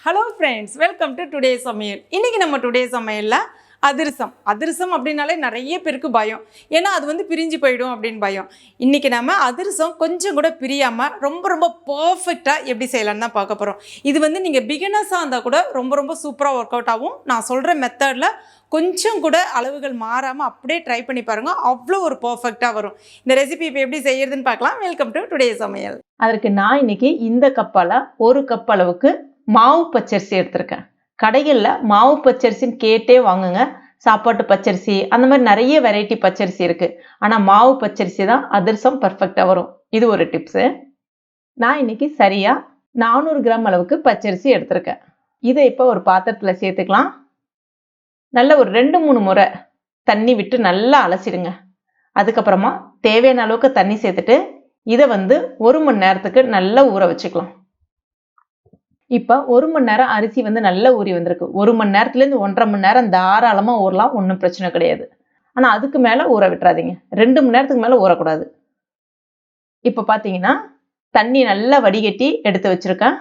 Hello friends, welcome to today சமையல். இன்றைக்கி நம்ம டுடே சமையலில் அதிரசம் அப்படின்னாலே நிறைய பேருக்கு பயம். ஏன்னா அது பிரிஞ்சு போயிடும் அப்படின்னு பயம். இன்றைக்கி நம்ம அதிரசம் கொஞ்சம் கூட பிரியாமல் ரொம்ப பர்ஃபெக்டாக எப்படி செய்யலான்னு தான் பார்க்க போகிறோம். இது நீங்கள் பிகினர்ஸாக இருந்தால் கூட ரொம்ப சூப்பராக ஒர்க் அவுட் ஆகும். நான் சொல்கிற மெத்தடில் கொஞ்சம் கூட அளவுகள் மாறாமல் அப்படியே ட்ரை பண்ணி பாருங்கள், அவ்வளோ ஒரு பர்ஃபெக்டாக வரும். இந்த ரெசிபி இப்போ எப்படி செய்யறதுன்னு பார்க்கலாம். வெல்கம் டு டுடே சமையல். அதற்கு நான் இன்னைக்கு இந்த கப்பால் 1 கப் அளவுக்கு மாவு பச்சரிசி எடுத்திருக்கேன். கடைகளில் மாவு பச்சரிசின்னு கேட்டே வாங்குங்க. சாப்பாட்டு பச்சரிசி அந்த மாதிரி நிறைய வெரைட்டி பச்சரிசி இருக்கு. ஆனால் மாவு பச்சரிசி தான் அதிரசம் பர்ஃபெக்டாக வரும். இது ஒரு டிப்ஸு. நான் இன்னைக்கு சரியா 400 கிராம் அளவுக்கு பச்சரிசி எடுத்திருக்கேன். இதை இப்போ ஒரு பாத்திரத்தில் சேர்த்துக்கலாம். நல்ல ஒரு 2-3 முறை தண்ணி விட்டு நல்லா அலசிடுங்க. அதுக்கப்புறமா தேவையான அளவுக்கு தண்ணி சேர்த்துட்டு இதை 1 மணி நேரத்துக்கு நல்லா ஊற வச்சுக்கலாம். இப்போ 1 மணி நேரம் அரிசி நல்லா ஊறி வந்திருக்கு. 1 மணி நேரத்துலேருந்து 1.5 மணி நேரம் தாராளமாக ஊறலாம், ஒன்றும் பிரச்சனை கிடையாது. ஆனால் அதுக்கு மேலே ஊற விட்டுறாதீங்க. 2 மணி நேரத்துக்கு மேலே ஊறக்கூடாது. இப்போ பார்த்தீங்கன்னா தண்ணி நல்லா வடிகட்டி எடுத்து வச்சுருக்கேன்.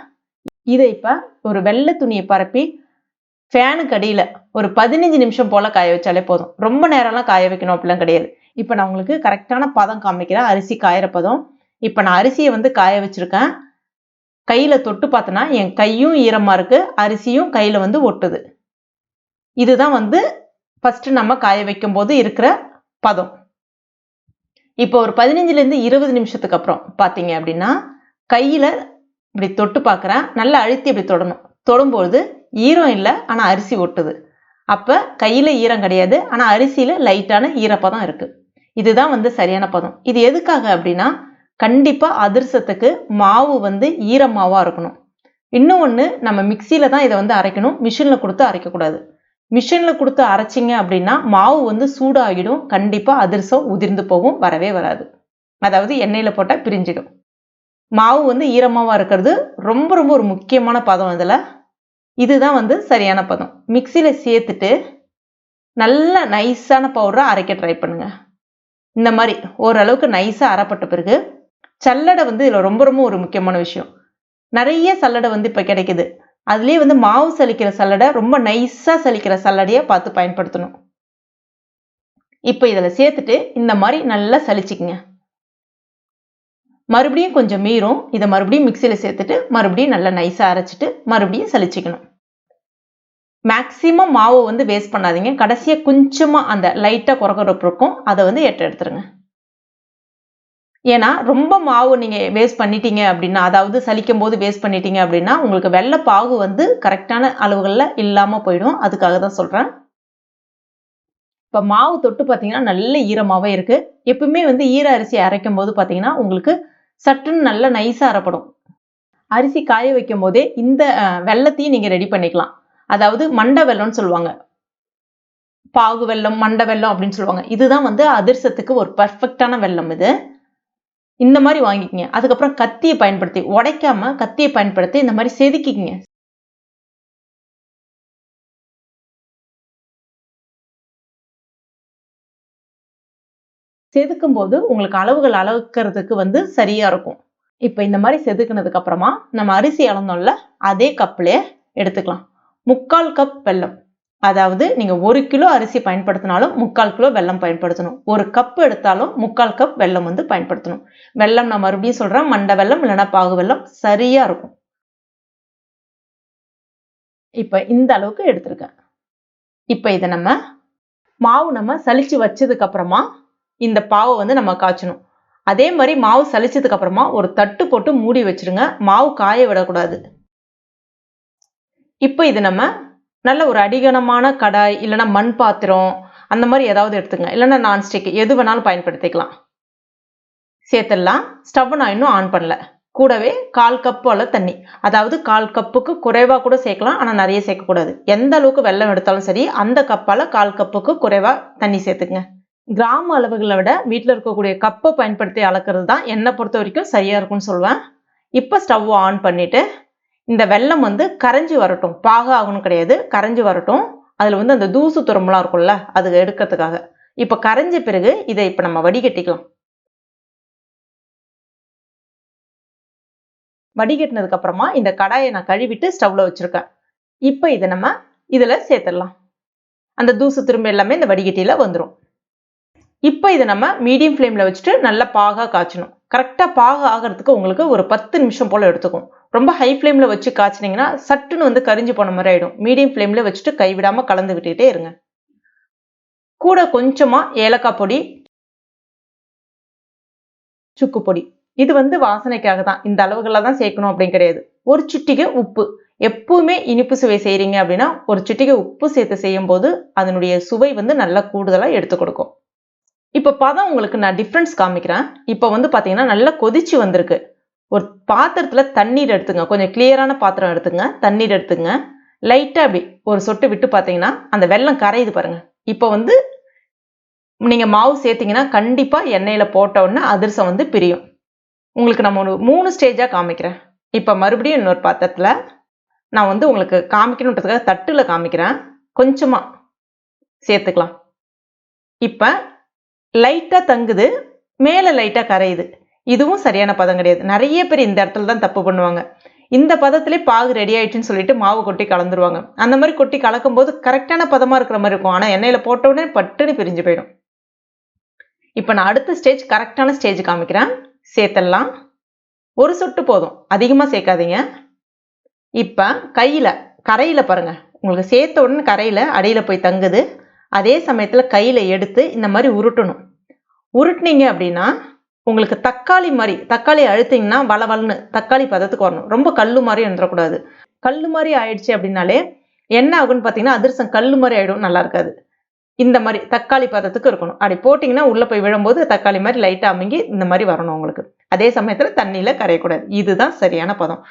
இதை இப்போ ஒரு வெள்ளை துணியை பரப்பி ஃபேனுக்கு அடியில் ஒரு 15 நிமிஷம் போல் காய வச்சாலே போதும். ரொம்ப நேரம்லாம் காய வைக்கணும் அப்படிலாம் கிடையாது. இப்போ நான் உங்களுக்கு கரெக்டான பதம் காமிக்கிறேன், அரிசி காயிற பதம். இப்போ நான் அரிசியை காய வச்சுருக்கேன். கையில் தொட்டு பார்த்தனா என் கையும் ஈரமாக இருக்குது, அரிசியும் கையில் ஒட்டுது. இதுதான் ஃபஸ்ட்டு நம்ம காய வைக்கும் போது இருக்கிற பதம். இப்போ ஒரு 15லேருந்து 20 நிமிஷத்துக்கு அப்புறம் பார்த்தீங்க அப்படின்னா கையில் இப்படி தொட்டு பார்க்குறேன். நல்லா அழுத்தி இப்படி தொடணும். தொடும்போது ஈரம் இல்லை, ஆனால் அரிசி ஒட்டுது. அப்போ கையில் ஈரம் கிடையாது, ஆனால் அரிசியில் லைட்டான ஈரப்பதம் இருக்குது. இதுதான் சரியான பதம். இது எதுக்காக அப்படின்னா கண்டிப்பாக அதிரசத்துக்கு மாவு ஈரமாவாக இருக்கணும். இன்னொன்று, நம்ம மிக்சியில் தான் இதை அரைக்கணும், மிஷினில் கொடுத்து அரைக்கக்கூடாது. மிஷினில் கொடுத்து அரைச்சிங்க அப்படின்னா மாவு சூடாகிடும். கண்டிப்பாக அதிரசம் உதிர்ந்து போகும், வரவே வராது. அதாவது எண்ணெயில் போட்டால் பிரிஞ்சிடும். மாவு ஈரமாவாக இருக்கிறது ரொம்ப ஒரு முக்கியமான பதம். இதில் இதுதான் சரியான பதம். மிக்சியில் சேர்த்துட்டு நல்ல நைஸான பவுடரை அரைக்க ட்ரை பண்ணுங்க. இந்த மாதிரி ஓரளவுக்கு நைஸாக அரைப்பட்ட பிறகு சல்லடை இதில் ரொம்ப ஒரு முக்கியமான விஷயம். நிறைய சல்லடை இப்போ கிடைக்குது. அதுலேயே மாவு சலிக்கிற சல்லடை, ரொம்ப நைஸாக சலிக்கிற சல்லடையாக பார்த்து பயன்படுத்தணும். இப்போ இதில் சேர்த்துட்டு இந்த மாதிரி நல்லா சலிச்சிக்கங்க. மறுபடியும் கொஞ்சம் மீறும். இதை மறுபடியும் மிக்சியில் சேர்த்துட்டு மறுபடியும் நல்லா நைஸாக அரைச்சிட்டு மறுபடியும் சலிச்சிக்கணும். மேக்சிமம் மாவு வேஸ்ட் பண்ணாதீங்க. கடைசியாக கொஞ்சமாக அந்த லைட்டாக குறகுறப்பு இருக்கும், அதை எடுத்துருங்க. ஏன்னா ரொம்ப மாவு நீங்கள் வேஸ்ட் பண்ணிட்டீங்க அப்படின்னா, அதாவது சலிக்கும் போது வேஸ்ட் பண்ணிட்டீங்க அப்படின்னா உங்களுக்கு வெள்ளை பாகு கரெக்டான அளவுகளில் இல்லாமல் போயிடும். அதுக்காக தான் சொல்கிறேன். இப்போ மாவு தொட்டு பார்த்தீங்கன்னா நல்ல ஈரமாகவே இருக்குது. எப்பவுமே ஈர அரிசி அரைக்கும் போது பார்த்தீங்கன்னா உங்களுக்கு சட்டுன்னு நல்ல நைஸாக அரைப்படும். அரிசி காய வைக்கும் போதே இந்த வெள்ளத்தையும் நீங்கள் ரெடி பண்ணிக்கலாம். அதாவது மண்டை வெல்லம்னு சொல்லுவாங்க, பாகு வெல்லம், மண்டை வெல்லம் அப்படின்னு சொல்லுவாங்க. இதுதான் அதிரசத்துக்கு ஒரு பர்ஃபெக்டான வெல்லம். இது இந்த மாதிரி வாங்கிக்கங்க. அதுக்கப்புறம் கத்தியை பயன்படுத்தி, உடைக்காம கத்தியை பயன்படுத்தி இந்த மாதிரி செதுக்கிக்கங்க. செதுக்கும் போது உங்களுக்கு அளவுகள் அளக்கிறதுக்கு சரியா இருக்கும். இப்போ இந்த மாதிரி செதுக்குனதுக்கு அப்புறமா நம்ம அரிசி அளந்தோம்ல, அதே கப்லேயே எடுத்துக்கலாம். 3/4 கப் வெல்லம். அதாவது நீங்கள் 1 கிலோ அரிசி பயன்படுத்தினாலும் 3/4 கிலோ வெல்லம் பயன்படுத்தணும். 1 கப் எடுத்தாலும் 3/4 கப் வெல்லம் பயன்படுத்தணும். வெல்லம் நான் மறுபடியும் சொல்கிறேன், மண்டை வெல்லம் இல்லைன்னா பாகு வெல்லம் சரியாக இருக்கும். இப்போ இந்த அளவுக்கு எடுத்துருக்கேன். இப்போ இதை மாவு சலிச்சு வச்சதுக்கு அப்புறமா இந்த பாவை நம்ம காய்ச்சணும். அதே மாதிரி மாவு சலிச்சதுக்கு அப்புறமா ஒரு தட்டு போட்டு மூடி வச்சிருங்க. மாவு காய விடக்கூடாது. இப்போ இது நல்ல ஒரு அடிகனமான கடாய் இல்லைன்னா மண் பாத்திரம் அந்த மாதிரி ஏதாவது எடுத்துங்க, இல்லைன்னா நான்ஸ்டிக் எது வேணாலும் பயன்படுத்திக்கலாம். சேர்த்துடலாம். ஸ்டவ் நான் இன்னும் ஆன் பண்ணல. கூடவே 1/4 கப் அளவு தண்ணி, அதாவது 1/4 கப்புக்கு குறைவாக கூட சேர்க்கலாம், ஆனால் நிறைய சேர்க்கக்கூடாது. எந்த அளவுக்கு வெல்லம் எடுத்தாலும் சரி அந்த கப்பால் 1/4 கப்புக்கு குறைவாக தண்ணி சேர்த்துக்குங்க. கிராம அளவுகளை விட வீட்டில் இருக்கக்கூடிய கப்பை பயன்படுத்தி அளக்கிறது தான் என்னை பொறுத்த வரைக்கும் சரியாக இருக்கும்னு சொல்லுவேன். இப்போ ஸ்டவ் ஆன் பண்ணிவிட்டு இந்த வெல்லம் கரைஞ்சி வரட்டும். பாக ஆகணும் கிடையாது, கரைஞ்சி வரட்டும். அதில் அந்த தூசு துரும்புலாம் இருக்கும்ல, அது எடுக்கிறதுக்காக. இப்போ கரைஞ்ச பிறகு இதை இப்போ நம்ம வடிகட்டிக்கலாம். வடிகட்டினதுக்கு அப்புறமா இந்த கடாயை நான் கழுவிட்டு ஸ்டவ்ல வச்சிருக்கேன். இப்போ இதை நம்ம இதில் சேர்த்துடலாம். அந்த தூசு திரும்ப எல்லாமே இந்த வடிகட்டியில் வந்துடும். இப்போ இதை நம்ம மீடியம் ஃப்ளேமில் வச்சுட்டு நல்லா பாகாக காய்ச்சணும். கரெக்டாக பாகு ஆகிறதுக்கு உங்களுக்கு ஒரு 10 நிமிஷம் போல் எடுத்துக்கும். ரொம்ப ஹை ஃப்ளேமில் வச்சு காய்ச்சினீங்கன்னா சட்டுன்னு வந்து கரிஞ்சு போன மாதிரி ஆகிடும். மீடியம் ஃப்ளேமில் வச்சுட்டு கைவிடாமல் கலந்து விட்டுக்கிட்டே இருங்க. கூட கொஞ்சமாக ஏலக்காய் பொடி, சுக்கு பொடி, இது வந்து வாசனைக்காக தான். இந்த அளவுகளில் தான் சேர்க்கணும் அப்படின்னு கிடையாது. ஒரு சிட்டிகை உப்பு. எப்பவுமே இனிப்பு சுவை செய்கிறீங்க அப்படின்னா ஒரு சிட்டிகை உப்பு சேர்த்து செய்யும் போது அதனுடைய சுவை வந்து நல்லா கூடுதலாக எடுத்து கொடுக்கும். இப்போ பதம் உங்களுக்கு நான் டிஃப்ரென்ஸ் காமிக்கிறேன். இப்போ வந்து பார்த்தீங்கன்னா நல்லா கொதிச்சு வந்திருக்கு. ஒரு பாத்திரத்தில் தண்ணீர் எடுத்துங்க. கொஞ்சம் கிளியரான பாத்திரம் எடுத்துங்க. தண்ணீர் எடுத்துங்க. லைட்டாக அப்படி ஒரு சொட்டு விட்டு பார்த்தீங்கன்னா அந்த வெல்லம் கரையுது பாருங்க. இப்போ வந்து நீங்கள் மாவு சேர்த்தீங்கன்னா கண்டிப்பாக எண்ணெயில் போட்ட உடனே அதிரசம் வந்து பிரியும். உங்களுக்கு நம்ம ஒரு 3 ஸ்டேஜாக காமிக்கிறேன். இப்போ மறுபடியும் இன்னொரு பாத்திரத்தில் நான் வந்து உங்களுக்கு காமிக்கணுன்றதுக்காக தட்டில் காமிக்கிறேன். கொஞ்சமாக சேர்த்துக்கலாம். இப்போ லைட்டாக தங்குது, மேலே லைட்டாக கரையுது. இதுவும் சரியான பதம் கிடையாது. நிறைய பேர் இந்த இடத்துல தான் தப்பு பண்ணுவாங்க. இந்த பதத்திலே பாகு ரெடி ஆயிடுச்சுன்னு சொல்லிட்டு மாவு கொட்டி கலந்துருவாங்க. அந்த மாதிரி கொட்டி கலக்கும் போது கரெக்டான பதமாக இருக்கிற மாதிரி இருக்கும். ஆனால் எண்ணெயில் போட்ட உடனே பட்டுன்னு பிரிஞ்சு போயிடும். இப்போ நான் அடுத்த ஸ்டேஜ் கரெக்டான ஸ்டேஜ் காமிக்கிறேன். சேர்த்தலாம். ஒரு சொட்டு போதும், அதிகமாக சேர்க்காதீங்க. இப்போ கரையில் பாருங்க, உங்களுக்கு சேர்த்த உடனே கரையில் அடியில் போய் தங்குது. அதே சமயத்தில் கையில் எடுத்து இந்த மாதிரி உருட்டணும். உருட்டினீங்க அப்படின்னா உங்களுக்கு தக்காளி அழுத்திங்கன்னா வளவல்னு தக்காளி பதத்துக்கு வரணும். ரொம்ப கல்லு மாதிரி வந்துடக்கூடாது. கல்லு மாதிரி ஆயிடுச்சு அப்படின்னாலே என்ன ஆகுன்னு பார்த்தீங்கன்னா அதிரசம் கல்லு மாதிரி ஆயிடும், நல்லா இருக்காது. இந்த மாதிரி தக்காளி பதத்துக்கு இருக்கணும். அப்படி போட்டிங்கன்னா உள்ளே போய் விழும்போது தக்காளி மாதிரி லைட்டாக அமுங்கி இந்த மாதிரி வரணும் உங்களுக்கு. அதே சமயத்தில் தண்ணியில் கரையக்கூடாது. இதுதான் சரியான பதம்.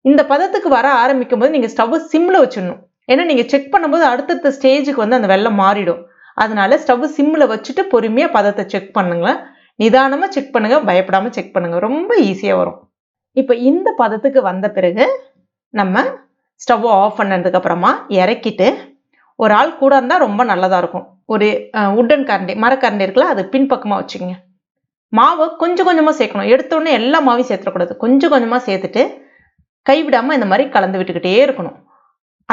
இந்த பதத்துக்கு வர ஆரம்பிக்கும் போது நீங்கள் ஸ்டவ் சிம்மில் வச்சிடணும். ஏன்னா நீங்கள் செக் பண்ணும்போது அடுத்தடுத்த ஸ்டேஜுக்கு வந்து அந்த வெல்லம் மாறிடும். அதனால ஸ்டவ் சிம்மில் வச்சுட்டு பொறுமையாக பதத்தை செக் பண்ணுங்க. நிதானமாக செக் பண்ணுங்க, பயப்படாமல் செக் பண்ணுங்க. ரொம்ப ஈஸியாக வரும். இப்போ இந்த பதத்துக்கு வந்த பிறகு நம்ம ஸ்டவ் ஆஃப் பண்ணதுக்கு அப்புறமா இறக்கிட்டு, ஒரு ஆள் கூட இருந்தால் ரொம்ப நல்லதாக இருக்கும். ஒரு உட்டன் கரண்டி, மரக்கரண்டி இருக்குல்ல, அது பின்பக்கமாக வச்சுக்கோங்க. மாவை கொஞ்சம் கொஞ்சமாக சேர்க்கணும். எடுத்தோடனே எல்லா மாவையும் சேர்த்துடக்கூடாது. கொஞ்சம் கொஞ்சமாக சேர்த்துட்டு கைவிடாமல் இந்த மாதிரி கலந்து விட்டுக்கிட்டே இருக்கணும்.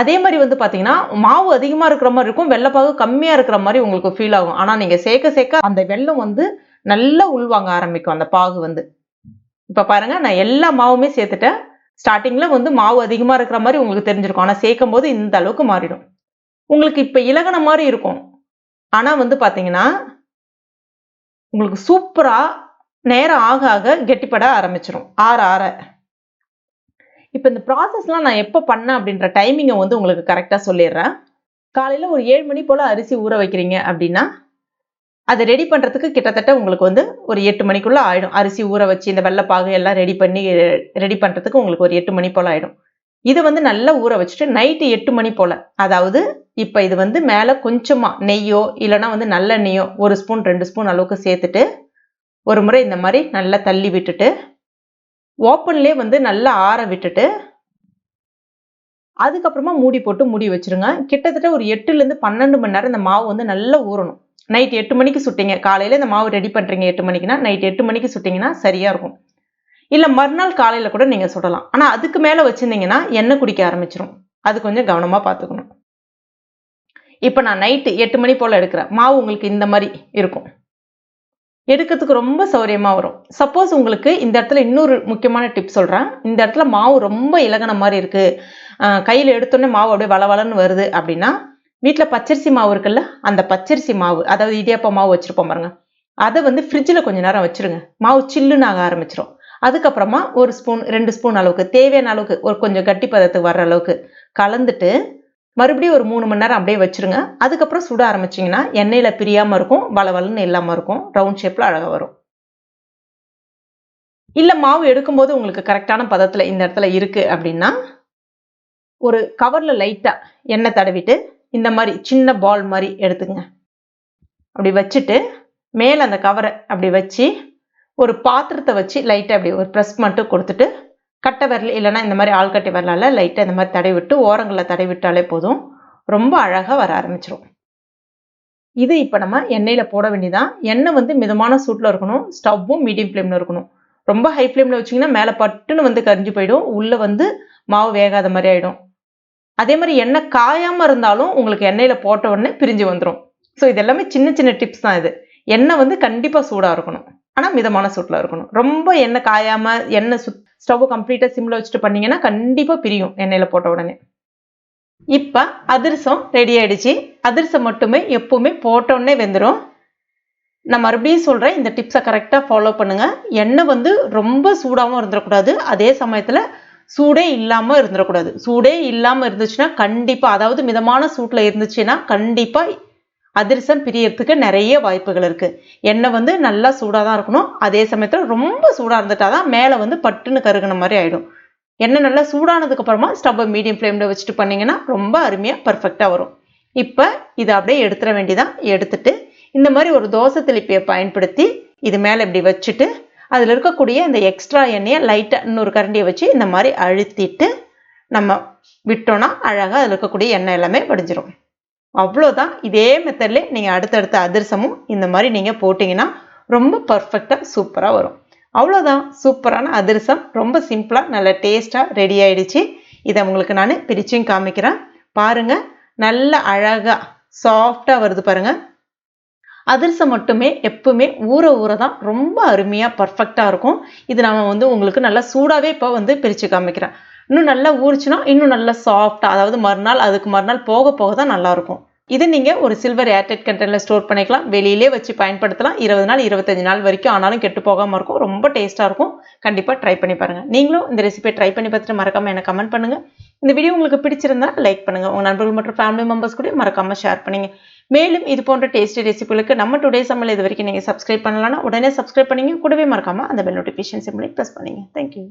அதே மாதிரி வந்து பார்த்தீங்கன்னா மாவு அதிகமாக இருக்கிற மாதிரி இருக்கும், வெள்ளைப்பாகு கம்மியாக இருக்கிற மாதிரி உங்களுக்கு ஃபீல் ஆகும். ஆனால் நீங்கள் சேர்க்க அந்த வெல்லம் வந்து நல்லா உள்வாங்க ஆரம்பிக்கும் அந்த பாகு வந்து. இப்போ பாருங்க, நான் எல்லா மாவுமே சேர்த்துட்டேன். ஸ்டார்டிங்கில் வந்து மாவு அதிகமாக இருக்கிற மாதிரி உங்களுக்கு தெரிஞ்சிருக்கும். ஆனால் சேர்க்கும் போது இந்த அளவுக்கு மாறிடும். உங்களுக்கு இப்போ இலகுன மாதிரி இருக்கும். ஆனால் வந்து பார்த்தீங்கன்னா உங்களுக்கு சூப்பராக நேரம் ஆக ஆக கெட்டிப்பட ஆரம்பிச்சிடும், ஆற ஆற. இப்போ இந்த ப்ராசஸ்லாம் நான் எப்போ பண்ணேன் அப்படின்ற டைமிங்கை வந்து உங்களுக்கு கரெக்டாக சொல்லிடுறேன். காலையில் ஒரு 7 மணி போல் அரிசி ஊற வைக்கிறீங்க அப்படின்னா அதை ரெடி பண்ணுறதுக்கு கிட்டத்தட்ட உங்களுக்கு வந்து ஒரு 8 மணிக்குள்ளே ஆகிடும். அரிசி ஊற வச்சு இந்த வெள்ளைப்பாகு எல்லாம் ரெடி பண்ணுறதுக்கு உங்களுக்கு ஒரு 8 மணி போல் ஆகிடும். இதை வந்து நல்லா ஊற வச்சுட்டு நைட்டு 8 மணி போல், அதாவது இப்போ இது வந்து மேலே கொஞ்சமாக நெய்யோ இல்லைனா வந்து நல்லெண்ணெய்யோ 1 ஸ்பூன் 2 ஸ்பூன் அளவுக்கு சேர்த்துட்டு ஒரு முறை இந்த மாதிரி நல்லா தள்ளி விட்டுட்டு ஓப்பன்லேயே வந்து நல்லா ஆற விட்டுட்டு அதுக்கப்புறமா மூடி போட்டு மூடி வச்சிருங்க. கிட்டத்தட்ட ஒரு 8லேருந்து 12 மணி நேரம் இந்த மாவு வந்து நல்லா ஊறணும். நைட் 8 மணிக்கு சுட்டிங்க, காலையில் இந்த மாவு ரெடி பண்ணுறீங்க 8 மணிக்குன்னா நைட் 8 மணிக்கு சுட்டிங்கன்னா சரியாக இருக்கும். இல்லை மறுநாள் காலையில் கூட நீங்கள் சுடலாம். ஆனால் அதுக்கு மேலே வச்சுருந்தீங்கன்னா எண்ணெய் குடிக்க ஆரம்பிச்சிடும். அது கொஞ்சம் கவனமாக பார்த்துக்கணும். இப்போ நான் நைட்டு 8 மணி போல் எடுக்கிறேன். மாவு உங்களுக்கு இந்த மாதிரி இருக்கும். எடுக்கிறதுக்கு ரொம்ப சௌரியமாக வரும். சப்போஸ் உங்களுக்கு இந்த இடத்துல இன்னொரு முக்கியமான டிப் சொல்கிறேன். இந்த இடத்துல மாவு ரொம்ப இலகுன மாதிரி இருக்குது, கையில் எடுத்தோடனே மாவு அப்படியே வளவளன்னு வருது அப்படின்னா வீட்டில் பச்சரிசி மாவு இருக்குல்ல, அந்த பச்சரிசி மாவு, அதாவது இடியாப்ப மாவு வச்சுருப்போம் பாருங்க, அதை வந்து ஃப்ரிட்ஜில் கொஞ்சம் நேரம் வச்சுருங்க. மாவு சில்லுன்னு ஆக ஆரம்பிச்சிடும். அதுக்கப்புறமா 1 ஸ்பூன் 2 ஸ்பூன் அளவுக்கு தேவையான அளவுக்கு ஒரு கொஞ்சம் கட்டி பதத்துக்கு வர்ற அளவுக்கு கலந்துட்டு மறுபடியும் ஒரு 3 மணி நேரம் அப்படியே வச்சுருங்க. அதுக்கப்புறம் சுட ஆரம்பிச்சிங்கன்னா எண்ணெயில் பிரியாமல் இருக்கும், வளவளன்னு இல்லாமல் இருக்கும், ரவுண்ட் ஷேப்பில் அழகாக வரும். இல்லை மாவு எடுக்கும்போது உங்களுக்கு கரெக்டான பதத்தில் இந்த இடத்துல இருக்குது அப்படின்னா ஒரு கவரில் லைட்டாக எண்ணெய் தடவிட்டு இந்த மாதிரி சின்ன பால் மாதிரி எடுத்துங்க. அப்படி வச்சுட்டு மேலே அந்த கவரை அப்படி வச்சு ஒரு பாத்திரத்தை வச்சு லைட்டாக அப்படி ஒரு ப்ரெஸ் மட்டும் கொடுத்துட்டு கட்டை விரல் இல்லைன்னா இந்த மாதிரி ஆள்கட்டை விரலால் லைட்டாக இந்த மாதிரி தடவி விட்டு ஓரங்களில் தடவி விட்டாலே போதும், ரொம்ப அழகாக வர ஆரம்பிச்சிடும். இது இப்போ நம்ம எண்ணெயில் போட வேண்டியதான். எண்ணெய் வந்து மிதமான சூட்டில் இருக்கணும், ஸ்டவ்வும் மீடியம் ஃப்ளேமில் இருக்கணும். ரொம்ப ஹை ஃப்ளேமில் வச்சிங்கன்னா மேலே பட்டுன்னு வந்து கரிஞ்சு போயிடும், உள்ளே வந்து மாவு வேகாத மாதிரி ஆகிடும். அதே மாதிரி எண்ணெய் காயாமல் இருந்தாலும் உங்களுக்கு எண்ணெயில் போட்ட உடனே பிரிஞ்சு வந்துடும். ஸோ இது எல்லாமே சின்ன சின்ன டிப்ஸ் தான் இது. எண்ணெய் வந்து கண்டிப்பாக சூடாக இருக்கணும், ஆனால் மிதமான சூட்டில் இருக்கணும். ரொம்ப எண்ணெய் காயாமல் எண்ணெய் ஸ்டவ் கம்ப்ளீட்டாக சிம்மில் வச்சுட்டு பண்ணிங்கன்னா கண்டிப்பாக பிரியும் எண்ணெயில் போட்ட உடனே. இப்போ அதிரசம் ரெடி ஆகிடுச்சு. அதிரசம் மட்டுமே எப்போவுமே போட்டோடனே வெந்துடும். நான் மறுபடியும் சொல்கிறேன், இந்த டிப்ஸை கரெக்டாக ஃபாலோ பண்ணுங்கள். எண்ணெய் வந்து ரொம்ப சூடாகவும் இருந்துடக்கூடாது, அதே சமயத்தில் சூடே இல்லாமல் இருந்துடக்கூடாது. சூடே இல்லாமல் இருந்துச்சுன்னா கண்டிப்பாக, அதாவது மிதமான சூட்டில் இருந்துச்சுன்னா கண்டிப்பாக அதிரசம் பிரியறதுக்கு நிறைய வாய்ப்புகள் இருக்குது. எண்ணெய் வந்து நல்லா சூடாக தான் இருக்கணும், அதே சமயத்தில் ரொம்ப சூடாக இருந்துட்டால் தான் மேலே வந்து பட்டுன்னு கருகுன மாதிரி ஆகிடும். எண்ணெய் நல்லா சூடானதுக்கப்புறமா ஸ்டவ்வை மீடியம் ஃப்ளேமில் வச்சுட்டு பண்ணிங்கன்னா ரொம்ப அருமையாக பர்ஃபெக்டாக வரும். இப்போ இதை அப்படியே எடுத்துட வேண்டியதான். எடுத்துட்டு இந்த மாதிரி ஒரு தோசை திருப்பியை பயன்படுத்தி இது மேலே இப்படி வச்சுட்டு அதில் இருக்கக்கூடிய இந்த எக்ஸ்ட்ரா எண்ணெயை லைட்டாக இன்னொரு கரண்டியை வச்சு இந்த மாதிரி அழுத்திட்டு நம்ம விட்டோன்னா அழகாக அதில் இருக்கக்கூடிய எண்ணெய் எல்லாமே வடிஞ்சிரும். அவ்வளோதான். இதே மெத்தட்லேயே நீங்கள் அடுத்தடுத்த அதிரசமும் இந்த மாதிரி நீங்கள் போட்டிங்கன்னா ரொம்ப பர்ஃபெக்டாக சூப்பராக வரும். அவ்வளோதான், சூப்பரான அதிரசம் ரொம்ப சிம்பிளாக நல்ல டேஸ்ட்டாக ரெடி ஆகிடுச்சு. இதை உங்களுக்கு நான் பிரிச்சும் காமிக்கிறேன் பாருங்கள். நல்ல அழகாக சாஃப்டாக வருது பாருங்கள். அதிரசம் மட்டுமே எப்பவுமே ஊற தான் ரொம்ப அருமையாக பர்ஃபெக்டாக இருக்கும். இது நான் வந்து உங்களுக்கு நல்லா சூடாகவே இப்போ வந்து பிரித்து காமிக்கிறேன். இன்னும் நல்லா ஊறிச்சுன்னா இன்னும் நல்லா சாஃப்டாக, அதாவது மறுநாள் அதுக்கு மறுநாள் போக தான் நல்லாயிருக்கும். இது நீங்கள் ஒரு சில்வர் ஏர்டைட் கண்டெய்னரில் ஸ்டோர் பண்ணிக்கலாம், வெளியிலே வச்சு பயன்படுத்தலாம். 20 நாள் 25 நாள் வரைக்கும் ஆனாலும் கெட்டு போகாமல் இருக்கும். ரொம்ப டேஸ்ட்டாக இருக்கும். கண்டிப்பாக ட்ரை பண்ணி பாருங்கள். நீங்களும் இந்த ரெசிபியை ட்ரை பண்ணி பார்த்துட்டு மறக்காமல் எனக்கு கமெண்ட் பண்ணுங்கள். இந்த வீடியோ உங்களுக்கு பிடிச்சிருந்தா லைக் பண்ணுங்கள், உங்கள் நண்பர்கள் மற்றும் ஃபேமிலி மெம்பர்ஸ் கூட மறக்காமல் ஷேர் பண்ணுங்க. மேலும் இது போன்ற டேஸ்டி ரெசிபிகளுக்கு நம்ம டுடே சமையல் இது வரைக்கும் நீங்கள் சப்ஸ்கிரைப் பண்ணலாம்னா உடனே சப்ஸ்கிரைப் பண்ணிங்க. கூடவே மறக்காமல் அந்த பெல் நோட்டிஃபிகேஷன் சிம்பிளை ப்ரெஸ் பண்ணிங்க. தேங்க்யூ.